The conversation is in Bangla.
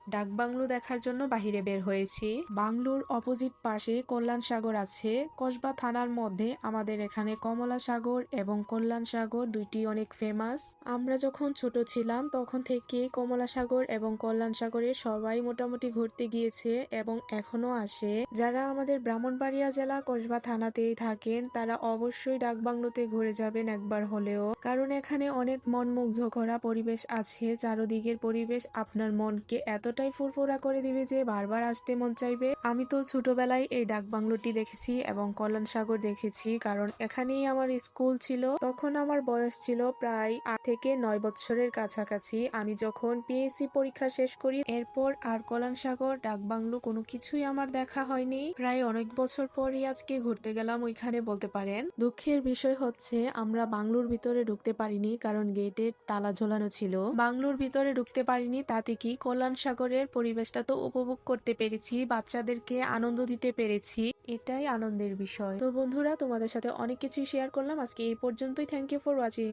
ডাক বাংলো দেখার জন্য বাহিরে বের হয়েছি। বাংলোর অপোজিট পাশে কল্যাণ সাগর আছে। কসবা থানার মধ্যে আমাদের এখানে কমলা সাগর এবং কল্যাণ সাগর দুইটি অনেক ফেমাস। আমরা যখন ছোট ছিলাম তখন থেকে কমলা সাগর এবং কল্যাণ সাগরে সবাই মোটামুটি ঘুরতে গিয়েছে এবং এখনো আসে। যারা আমাদের ব্রাহ্মণবাড়িয়া জেলা কসবা থানাতেই থাকেন তারা অবশ্যই ডাক বাংলোতে ঘুরে যাবেন একবার হলেও, কারণ এখানে অনেক মন মুগ্ধ করা পরিবেশ আছে। চারদিকের পরিবেশ আপনার মনকে এতটাই ফুরফুরা করে দিবে যে বারবার আসতে মন চাইবে। আমি তো ছোটবেলায় এই ডাক বাংলোটি দেখেছি এবং কল্যাণ সাগর দেখেছি, কারণ এখানেই আমার স্কুল ছিল। তখন আমার বয়স ছিল প্রায় 8 থেকে 9 বছরের কাছাকাছি। আমি যখন পিএসসি পরীক্ষা শেষ করি এরপর আর কল্যাণ সাগর ডাক বাংলো কোনো কিছুই আমার দেখা হয়নি। প্রায় অনেক বছর পরই আজকে ঘুরতে গেলাম ওইখানে বলতে পারেন। দুঃখের বিষয় হচ্ছে আমরা বাংলোর ভিতরে ঢুকতে পারিনি, কারণ গেটের তালা ঝোলানো ছিল। বাংলোর ভিতরে ঢুকতে পারিনি তাতে কি, কল্যাণ সাগরের পরিবেশটা তো উপভোগ করতে পেরেছি, বাচ্চাদেরকে আনন্দ দিতে পেরেছি, এটাই আনন্দের বিষয়। তো বন্ধুরা, তোমাদের সাথে অনেক কিছুই শেয়ার করলাম আজকে এই পর্যন্তই। Thank you for watching.